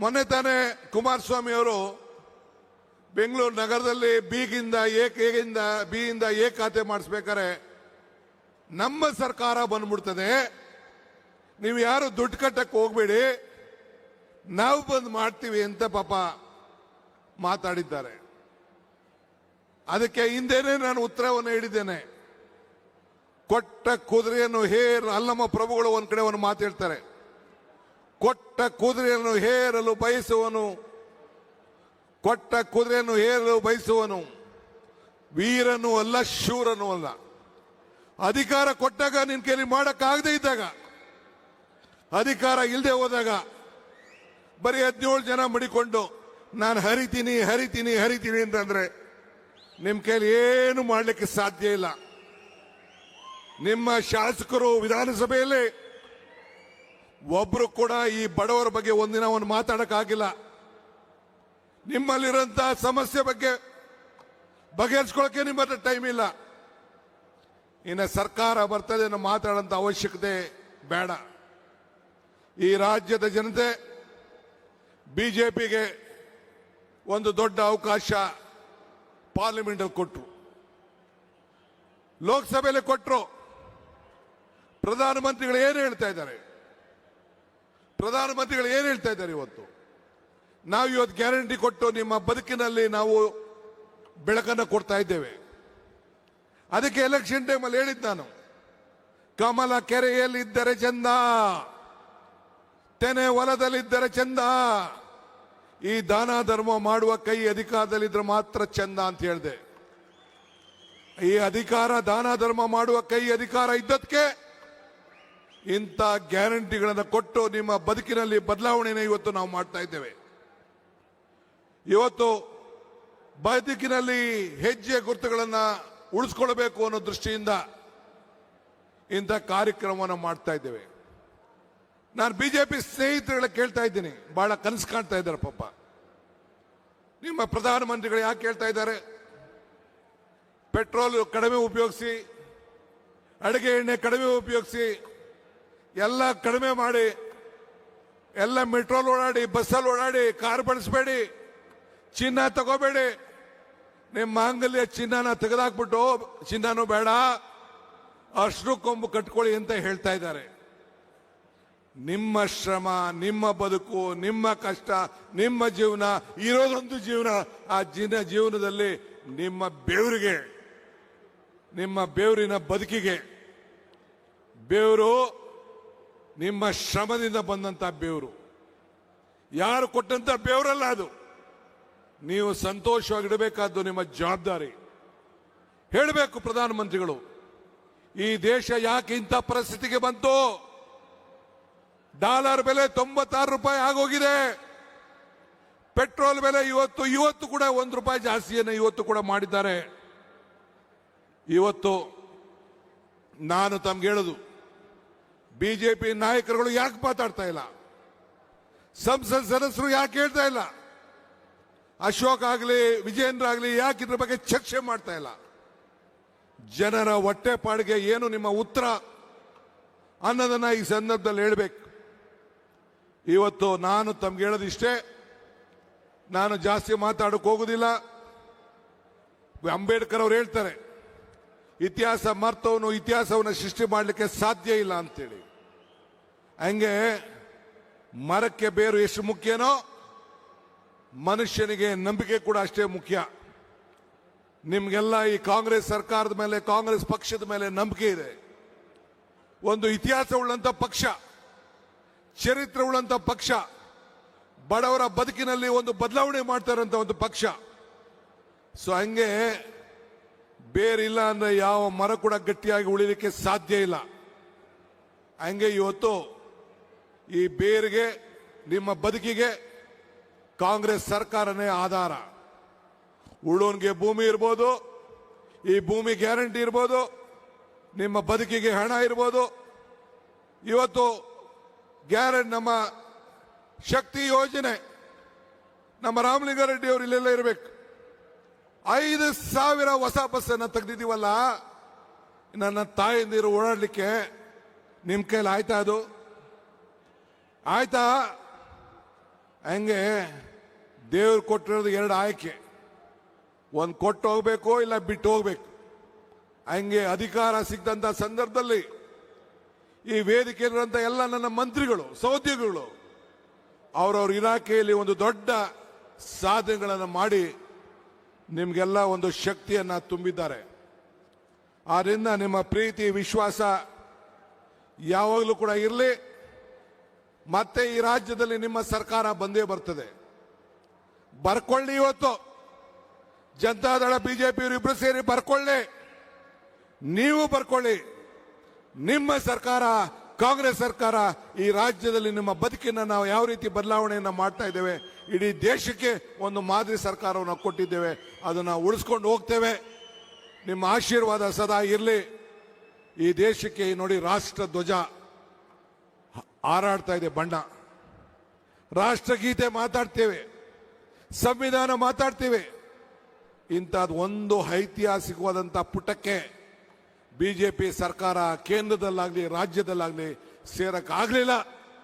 ಮೊನ್ನೆ ತಾನೇ ಕುಮಾರಸ್ವಾಮಿ ಅವರು ಬೆಂಗಳೂರು ನಗರದಲ್ಲಿ ಬಿಯಿಂದ ಎ ಖಾತೆ ಮಾಡಿಸ್ಬೇಕಾರೆ ನಮ್ಮ ಸರ್ಕಾರ ಬಂದ್ಬಿಡ್ತದೆ, ನೀವು ಯಾರು ದುಡ್ಡು ಕಟ್ಟಕ್ಕೆ ಹೋಗ್ಬೇಡಿ, ನಾವು ಬಂದು ಮಾಡ್ತೀವಿ ಅಂತ ಪಾಪ ಮಾತಾಡಿದ್ದಾರೆ. ಅದಕ್ಕೆ ಹಿಂದೆನೇ ನಾನು ಉತ್ತರವನ್ನು ಹೇಳಿದ್ದೇನೆ. ಕೊಟ್ಟ ಕುದುರೆಯನ್ನು ಅಲ್ಲಮ್ಮ ಪ್ರಭುಗಳು ಒಂದ್ ಕಡೆ ಒಂದು ಮಾತು ಹೇಳ್ತಾರೆ, ಕೊಟ್ಟ ಕುದುರೆಯನ್ನು ಹೇರಲು ಬಯಸುವನು ವೀರನು ಅಲ್ಲ, ಶೂರನು ಅಲ್ಲ. ಅಧಿಕಾರ ಕೊಟ್ಟಾಗ ನಿನ್ ಕೈಲಿ ಮಾಡಕ್ಕಾಗದೇ ಇದ್ದಾಗ, ಅಧಿಕಾರ ಇಲ್ಲದೆ ಹೋದಾಗ ಬರೀ 17 ಜನ ಮಡಿಕೊಂಡು ನಾನು ಹರಿತೀನಿ ಅಂತಂದ್ರೆ ನಿಮ್ ಕೈಲಿ ಏನು ಮಾಡಲಿಕ್ಕೆ ಸಾಧ್ಯ ಇಲ್ಲ. ನಿಮ್ಮ ಶಾಸಕರು ವಿಧಾನಸಭೆಯಲ್ಲಿ ಒಬ್ರು ಕೂಡ ಈ ಬಡವರ ಬಗ್ಗೆ ಒಂದಿನ ಒಂದು ಮಾತಾಡಕ್ಕಾಗಿಲ್ಲ. ನಿಮ್ಮಲ್ಲಿರುವಂತ ಸಮಸ್ಯೆ ಬಗ್ಗೆ ಬಗೆಹರಿಸ್ಕೊಳ್ಳಕ್ಕೆ ನಿಮ್ಮ ಹತ್ರ ಟೈಮ್ ಇಲ್ಲ. ಇನ್ನು ಸರ್ಕಾರ ಬರ್ತದೆ ಅನ್ನೋ ಮಾತಾಡೋಂಥ ಅವಶ್ಯಕತೆ ಬೇಡ. ಈ ರಾಜ್ಯದ ಜನತೆ ಬಿಜೆಪಿಗೆ ಒಂದು ದೊಡ್ಡ ಅವಕಾಶ ಪಾರ್ಲಿಮೆಂಟ್ ಅಲ್ಲಿ ಕೊಟ್ಟರು, ಲೋಕಸಭೆಯಲ್ಲಿ ಕೊಟ್ಟರು. ಪ್ರಧಾನಮಂತ್ರಿಗಳು ಏನು ಹೇಳ್ತಾ ಇದ್ದಾರೆ? ಇವತ್ತು ನಾವು ಗ್ಯಾರಂಟಿ ಕೊಟ್ಟು ನಿಮ್ಮ ಬದುಕಿನಲ್ಲಿ ನಾವು ಬೆಳಕನ್ನು ಕೊಡ್ತಾ ಇದ್ದೇವೆ. ಅದಕ್ಕೆ ಎಲೆಕ್ಷನ್ ಟೈಮಲ್ಲಿ ಹೇಳಿದ್ದು ನಾನು, ಕಮಲ ಕೆರೆಯಲ್ಲಿದ್ದರೆ ಚಂದ, ತೆನೆ ಹೊಲದಲ್ಲಿದ್ದರೆ ಚಂದ, ಈ ದಾನ ಧರ್ಮ ಮಾಡುವ ಕೈ ಅಧಿಕಾರದಲ್ಲಿದ್ರೆ ಮಾತ್ರ ಚಂದ ಅಂತ ಹೇಳಿದೆ. ಈ ದಾನ ಧರ್ಮ ಮಾಡುವ ಕೈ ಅಧಿಕಾರ ಇದ್ದದಕ್ಕೆ ಇಂಥ ಗ್ಯಾರಂಟಿಗಳನ್ನು ಕೊಟ್ಟು ನಿಮ್ಮ ಬದುಕಿನಲ್ಲಿ ಬದಲಾವಣೆಯನ್ನು ಇವತ್ತು ನಾವು ಮಾಡ್ತಾ ಇದ್ದೇವೆ. ಇವತ್ತು ಬದುಕಿನಲ್ಲಿ ಹೆಜ್ಜೆ ಗುರುತುಗಳನ್ನು ಉಳಿಸ್ಕೊಳ್ಬೇಕು ಅನ್ನೋ ದೃಷ್ಟಿಯಿಂದ ಇಂಥ ಕಾರ್ಯಕ್ರಮವನ್ನು ಮಾಡ್ತಾ ಇದ್ದೇವೆ. ನಾನು ಬಿಜೆಪಿ ಸ್ನೇಹಿತರುಗಳ ಕೇಳ್ತಾ ಇದ್ದೀನಿ, ಬಹಳ ಕನಸು ಕಾಣ್ತಾ ಇದ್ದಾರೆ ಪಾಪ. ನಿಮ್ಮ ಪ್ರಧಾನಮಂತ್ರಿಗಳು ಯಾಕೆ ಹೇಳ್ತಾ ಇದ್ದಾರೆ? ಪೆಟ್ರೋಲ್ ಕಡಿಮೆ ಉಪಯೋಗಿಸಿ, ಅಡುಗೆ ಎಣ್ಣೆ ಕಡಿಮೆ ಉಪಯೋಗಿಸಿ, ಎಲ್ಲ ಕಡಿಮೆ ಮಾಡಿ, ಎಲ್ಲ ಮೆಟ್ರೋಲ್ ಓಡಾಡಿ, ಬಸ್ಸಲ್ಲಿ ಓಡಾಡಿ, ಕಾರ್ ಬಳಸಬೇಡಿ, ಚಿನ್ನ ತಗೋಬೇಡಿ, ನಿಮ್ಮ ಮಾಂಗಲ್ಯ ಚಿನ್ನನ ತೆಗೆದಾಕ್ಬಿಟ್ಟು ಚಿನ್ನನೂ ಬೇಡ, ಅರ್ಶಿನ ಕೊಂಬು ಕಟ್ಕೊಳ್ಳಿ ಅಂತ ಹೇಳ್ತಾ ಇದ್ದಾರೆ. ನಿಮ್ಮ ಶ್ರಮ, ನಿಮ್ಮ ಬದುಕು, ನಿಮ್ಮ ಕಷ್ಟ, ನಿಮ್ಮ ಜೀವನ ಇರೋದೊಂದು ಜೀವನ. ಆ ಜೀವನದಲ್ಲಿ ನಿಮ್ಮ ಬೆವರಿಗೆ, ನಿಮ್ಮ ಬೆವರಿನ ಬದುಕಿಗೆ, ಬೆವರು ನಿಮ್ಮ ಶ್ರಮದಿಂದ ಬಂದಂತ ಬೆವರು, ಯಾರು ಕೊಟ್ಟಂತ ಬೆವರಲ್ಲ ಅದು. ನೀವು ಸಂತೋಷವಾಗಿಡಬೇಕಾದ್ದು ನಿಮ್ಮ ಜವಾಬ್ದಾರಿ. ಹೇಳಬೇಕು ಪ್ರಧಾನಮಂತ್ರಿಗಳು, ಈ ದೇಶ ಯಾಕೆ ಇಂಥ ಪರಿಸ್ಥಿತಿಗೆ ಬಂತು? ಡಾಲರ್ ಬೆಲೆ 96 ರೂಪಾಯಿ ಆಗೋಗಿದೆ. ಪೆಟ್ರೋಲ್ ಬೆಲೆ ಇವತ್ತು ಕೂಡ 1 ರೂಪಾಯಿ ಜಾಸ್ತಿಯನ್ನು ಇವತ್ತು ಕೂಡ ಮಾಡಿದ್ದಾರೆ. ಇವತ್ತು ನಾನು ತಮ್ಗೆ ಹೇಳೋದು, ಬಿಜೆಪಿ ನಾಯಕರುಗಳು ಯಾಕೆ ಮಾತಾಡ್ತಾ ಇಲ್ಲ? ಸಂಸತ್ ಸದಸ್ಯರು ಯಾಕೆ ಹೇಳ್ತಾ ಇಲ್ಲ? ಅಶೋಕ್ ಆಗಲಿ, ವಿಜೇಂದ್ರ ಆಗಲಿ ಯಾಕೆ ಇದ್ರ ಬಗ್ಗೆ ಚರ್ಚೆ ಮಾಡ್ತಾ ಇಲ್ಲ? ಜನರ ಹೊಟ್ಟೆಪಾಡಿಗೆ ಏನು ನಿಮ್ಮ ಉತ್ತರ ಅನ್ನೋದನ್ನ ಈ ಸಂದರ್ಭದಲ್ಲಿ ಹೇಳ್ಬೇಕು. ಇವತ್ತು ನಾನು ತಮ್ಗೆ ಹೇಳೋದಿಷ್ಟೇ, ನಾನು ಜಾಸ್ತಿ ಮಾತಾಡೋಕೆ ಹೋಗುದಿಲ್ಲ. ಅಂಬೇಡ್ಕರ್ ಅವರು ಹೇಳ್ತಾರೆ, ಇತಿಹಾಸ ಮರ್ತವನು ಇತಿಹಾಸವನ್ನು ಸೃಷ್ಟಿ ಮಾಡಲಿಕ್ಕೆ ಸಾಧ್ಯ ಇಲ್ಲ ಅಂತೇಳಿ. ಹಂಗೆ ಮರಕ್ಕೆ ಬೇರು ಎಷ್ಟು ಮುಖ್ಯನೋ ಮನುಷ್ಯನಿಗೆ ನಂಬಿಕೆ ಕೂಡ ಅಷ್ಟೇ ಮುಖ್ಯ. ನಿಮ್ಗೆಲ್ಲ ಈ ಕಾಂಗ್ರೆಸ್ ಸರ್ಕಾರದ ಮೇಲೆ, ಕಾಂಗ್ರೆಸ್ ಪಕ್ಷದ ಮೇಲೆ ನಂಬಿಕೆ ಇದೆ. ಒಂದು ಇತಿಹಾಸ ಉಳ್ಳಂತ ಪಕ್ಷ, ಚರಿತ್ರೆ ಉಳ್ಳಂತ ಪಕ್ಷ, ಬಡವರ ಬದುಕಿನಲ್ಲಿ ಒಂದು ಬದಲಾವಣೆ ಮಾಡ್ತಾ ಇರುವಂತ ಒಂದು ಪಕ್ಷ. ಸೊ ಹಂಗೆ ಬೇರಿಲ್ಲ ಅಂದ್ರೆ ಯಾವ ಮರ ಕೂಡ ಗಟ್ಟಿಯಾಗಿ ಉಳಿಲಿಕ್ಕೆ ಸಾಧ್ಯ ಇಲ್ಲ. ಹಂಗೆ ಇವತ್ತು ಈ ಬೇರಿಗೆ, ನಿಮ್ಮ ಬದುಕಿಗೆ ಕಾಂಗ್ರೆಸ್ ಸರ್ಕಾರನೇ ಆಧಾರ. ಉಳ್ಳೋನ್ಗೆ ಭೂಮಿ ಇರ್ಬೋದು, ಈ ಭೂಮಿ ಗ್ಯಾರಂಟಿ ಇರ್ಬೋದು, ನಿಮ್ಮ ಬದುಕಿಗೆ ಹಣ ಇರ್ಬೋದು. ಇವತ್ತು ಗ್ಯಾರಂಟಿ ನಮ್ಮ ಶಕ್ತಿ ಯೋಜನೆ, ನಮ್ಮ ರಾಮಲಿಂಗಾರೆಡ್ಡಿ ಅವರು ಇಲ್ಲೆಲ್ಲ ಇರಬೇಕು. 5,000 ಹೊಸ ಬಸ್ಸನ್ನು ತೆಗೆದಿದ್ದೀವಲ್ಲ, ನನ್ನ ತಾಯಂದಿರು ಓಡಾಡ್ಲಿಕ್ಕೆ ನಿಮ್ ಕೈಲಿ ಆಯ್ತಾ? ಅದು ಆಯ್ತಾ? ಹಂಗೆ ದೇವ್ರು ಕೊಟ್ಟಿರೋದು ಎರಡು ಆಯ್ಕೆ, ಒಂದು ಕೊಟ್ಟು ಹೋಗ್ಬೇಕು ಇಲ್ಲ ಬಿಟ್ಟು ಹೋಗ್ಬೇಕು. ಹಂಗೆ ಅಧಿಕಾರ ಸಿಕ್ಕಂತ ಸಂದರ್ಭದಲ್ಲಿ ಈ ವೇದಿಕೆಯಲ್ಲಿರುವಂತ ಎಲ್ಲ ನನ್ನ ಮಂತ್ರಿಗಳು, ಸಹೋದ್ಯೋಗಿಗಳು ಅವರವ್ರ ಇಲಾಖೆಯಲ್ಲಿ ಒಂದು ದೊಡ್ಡ ಸಾಧನೆಗಳನ್ನು ಮಾಡಿ ನಿಮ್ಗೆಲ್ಲ ಒಂದು ಶಕ್ತಿಯನ್ನ ತುಂಬಿದ್ದಾರೆ. ಆದ್ರಿಂದ ನಿಮ್ಮ ಪ್ರೀತಿ ವಿಶ್ವಾಸ ಯಾವಾಗಲೂ ಕೂಡ ಇರಲಿ. ಮತ್ತೆ ಈ ರಾಜ್ಯದಲ್ಲಿ ನಿಮ್ಮ ಸರ್ಕಾರ ಬಂದೇ ಬರ್ತದೆ. ಬರ್ಕೊಳ್ಳಿ, ಇವತ್ತು ಜನತಾದಳ ಬಿಜೆಪಿ ಇಬ್ರು ಸೇರಿ ಬರ್ಕೊಳ್ಳಿ, ನೀವು ಬರ್ಕೊಳ್ಳಿ. ನಿಮ್ಮ ಸರ್ಕಾರ, ಕಾಂಗ್ರೆಸ್ ಸರ್ಕಾರ ಈ ರಾಜ್ಯದಲ್ಲಿ ನಿಮ್ಮ ಬದುಕಿನ ನಾವು ಯಾವ ರೀತಿ ಬದಲಾವಣೆಯನ್ನ ಮಾಡ್ತಾ ಇದ್ದೇವೆ, ಇಡೀ ದೇಶಕ್ಕೆ ಒಂದು ಮಾದರಿ ಸರ್ಕಾರವನ್ನು ಕೊಟ್ಟಿದ್ದೇವೆ, ಅದನ್ನು ಉಳಿಸ್ಕೊಂಡು ಹೋಗ್ತೇವೆ. ನಿಮ್ಮ ಆಶೀರ್ವಾದ ಸದಾ ಇರಲಿ. ಈ ದೇಶಕ್ಕೆ ನೋಡಿ ರಾಷ್ಟ್ರ ಧ್ವಜ ಹಾರಾಡ್ತಾ ಇದೆ, ಬಣ್ಣ, ರಾಷ್ಟ್ರಗೀತೆ ಮಾತಾಡ್ತೇವೆ, ಸಂವಿಧಾನ ಮಾತಾಡ್ತೇವೆ. ಇಂಥದ್ದು ಒಂದು ಐತಿಹಾಸಿಕವಾದಂಥ ಪುಟಕ್ಕೆ ಬಿಜೆಪಿ ಸರ್ಕಾರ ಕೇಂದ್ರದಲ್ಲಾಗ್ಲಿ ರಾಜ್ಯದಲ್ಲಾಗ್ಲಿ ಸೇರಕ್ಕಾಗಲಿಲ್ಲ.